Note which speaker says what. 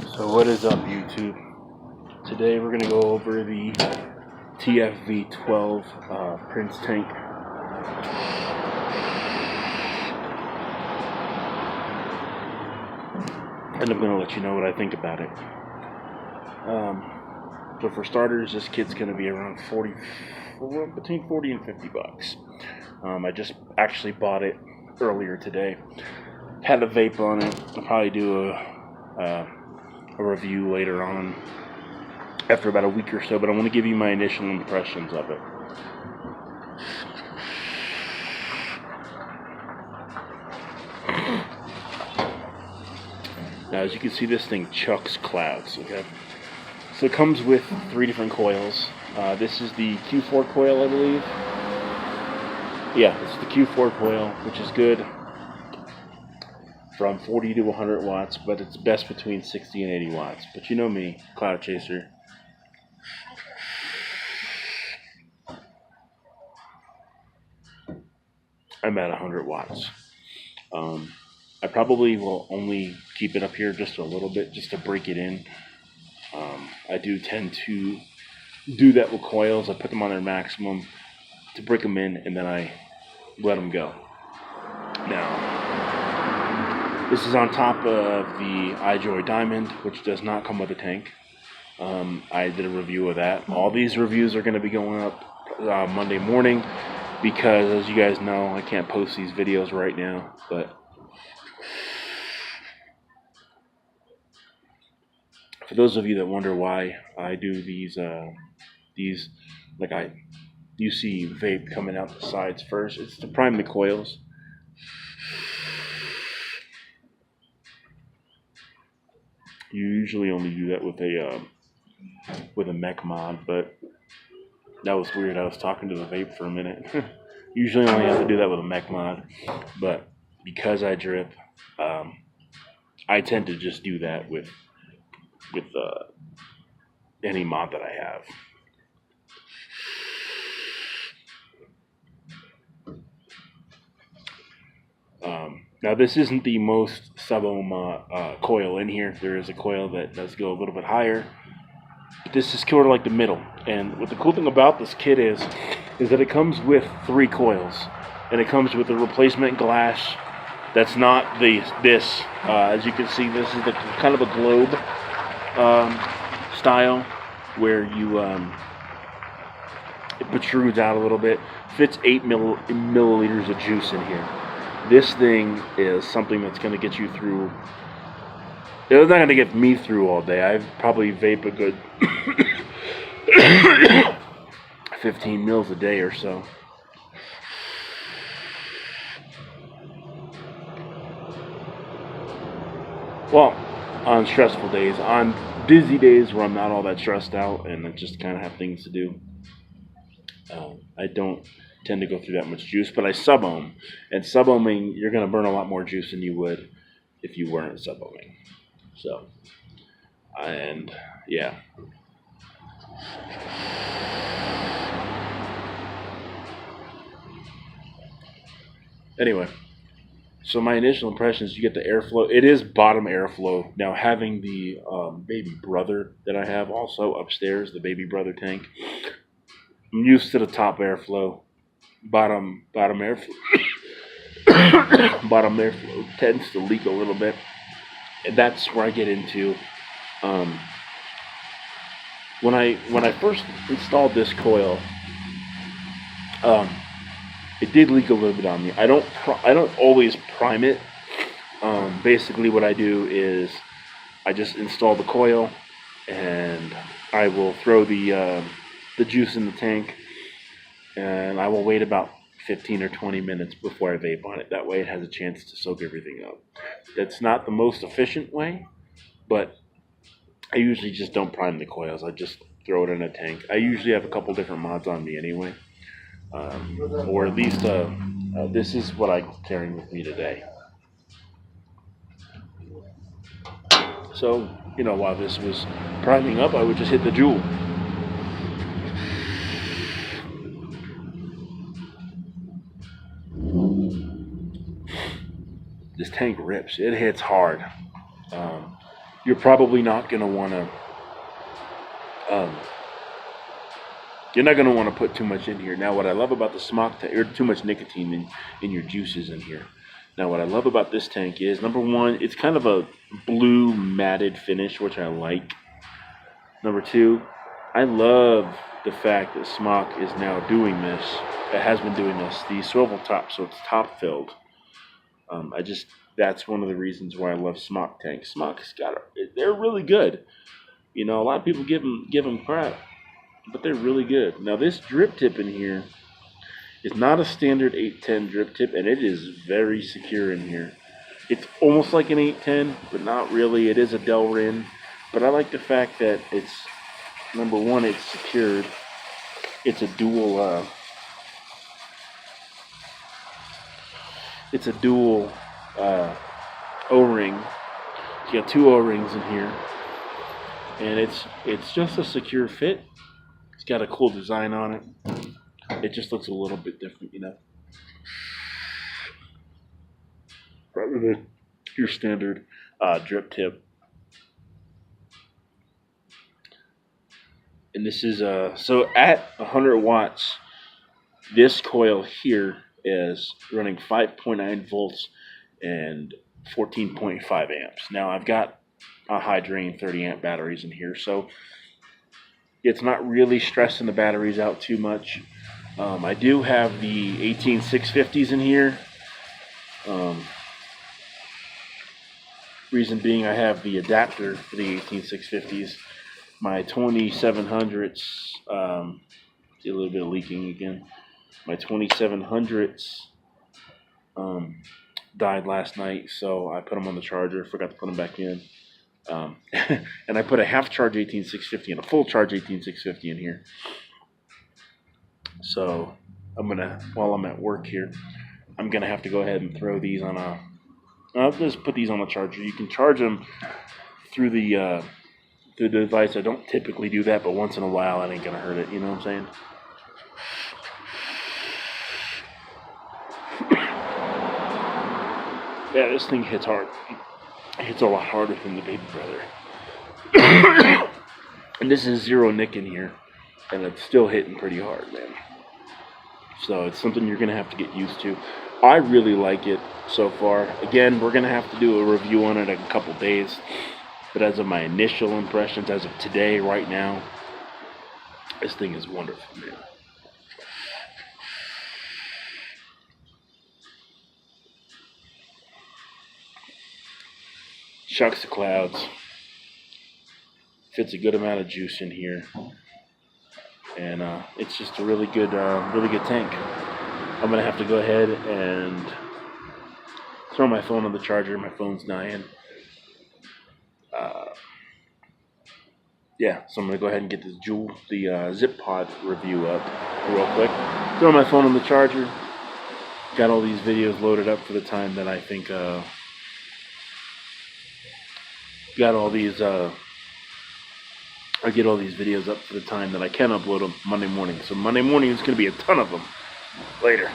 Speaker 1: So what is up, YouTube? Today we're gonna go over the tfv12 Prince tank. And I'm gonna let you know what I think about it. So for starters, this kit's gonna be around between 40 and 50 bucks. I just actually bought it earlier today. Had a vape on it. I'll probably do a review later on after about a week or so, but I want to give you my initial impressions of it. Now, as you can see, this thing chucks clouds, okay? So it comes with 3 different coils. This is the Q4 coil, I believe. Yeah, it's the Q4 coil, which is good from 40 to 100 watts, but it's best between 60 and 80 watts. But you know me, cloud chaser. I'm at 100 watts. I probably will only keep it up here just a little bit, just to break it in. I do tend to do that with coils. I put them on their maximum to break them in, and then I let them go. Now, this is on top of the iJoy Diamond, which does not come with a tank. I did a review of that. All these reviews are going to be going up Monday morning, because as you guys know, I can't post these videos right now, but for those of you that wonder why I do these like you see vape coming out the sides first, it's to prime the coils. You usually only do that with a mech mod, but that was weird. I was talking to the vape for a minute. Usually only have to do that with a mech mod, but because I drip, I tend to just do that with any mod that I have. Now this isn't the most sub-ohm coil in here. There is a coil that does go a little bit higher. But this is sort of like the middle. And what the cool thing about this kit is that it comes with 3 coils. And it comes with a replacement glass that's not this. As you can see, this is the kind of a globe style where you it protrudes out a little bit. Fits 8 milliliters of juice in here. This thing is something that's going to get you through. It's not going to get me through all day. I probably vape a good 15 mils a day or so. Well, on stressful days. On busy days where I'm not all that stressed out and I just kind of have things to do, I don't tend to go through that much juice, but I sub-ohm. And sub-ohming, you're going to burn a lot more juice than you would if you weren't sub-ohming. So, and yeah. Anyway, so my initial impressions, you get the airflow. It is bottom airflow. Now, having the baby brother that I have also upstairs, the baby brother tank, I'm used to the top airflow. Bottom airflow bottom airflow tends to leak a little bit, and that's where I get into when I first installed this coil. It did leak a little bit on me. I don't always prime it. Basically, what I do is I just install the coil, and I will throw the juice in the tank, and I will wait about 15 or 20 minutes before I vape on it. That way it has a chance to soak everything up. That's not the most efficient way, but I usually just don't prime the coils. I just throw it in a tank. I usually have a couple different mods on me anyway, or at least this is what I'm carrying with me today. So, while this was priming up, I would just hit the Joule. This tank rips. It hits hard. you're probably not going to want to, you're not going to want to put too much in here. Now, what I love about the Smok tank, or too much nicotine in your juices in here. Now, what I love about this tank is, number one, it's kind of a blue matted finish, which I like. Number two, I love the fact that Smok is now doing this. It has been doing this. The swivel top, so it's top filled. That's one of the reasons why I love Smok tanks. They're really good. You know, a lot of people give them crap, but they're really good. Now, this drip tip in here is not a standard 810 drip tip, and it is very secure in here. It's almost like an 810, but not really. It is a Delrin, but I like the fact that it's, number one, it's secured. It's a dual O-ring. You got two O-rings in here, and it's just a secure fit. It's got a cool design on it. It just looks a little bit different, you know, rather than your standard drip tip. And this is so at 100 watts, this coil here is running 5.9 volts and 14.5 amps. Now, I've got a high drain 30 amp batteries in here, so it's not really stressing the batteries out too much. I do have the 18650s in here. Reason being, I have the adapter for the 18650s. My 2700s, see a little bit of leaking again. My 2700s died last night, so I put them on the charger. Forgot to put them back in. And I put a half charge 18650 and a full charge 18650 in here. So I'm gonna, while I'm at work here, I'm gonna have to go ahead and throw these on a. I'll just put these on the charger. You can charge them through the device. I don't typically do that, but once in a while, it ain't gonna hurt it. You know what I'm saying? Yeah, this thing hits hard. It hits a lot harder than the baby brother. And this is zero nick in here, and it's still hitting pretty hard, man. So it's something you're gonna have to get used to. I really like it so far. Again, we're gonna have to do a review on it in a couple days. But as of my initial impressions, as of today, right now, this thing is wonderful, man. Shucks the clouds. Fits a good amount of juice in here, and it's just a really good tank. I'm gonna have to go ahead and throw my phone on the charger. My phone's dying. Yeah, so I'm gonna go ahead and get the Zip Pod review up real quick. Throw my phone on the charger. Got all these videos loaded up for the time that I think got all these. I get all these videos up for the time that I can upload them Monday morning. So Monday morning is gonna be a ton of them. Later.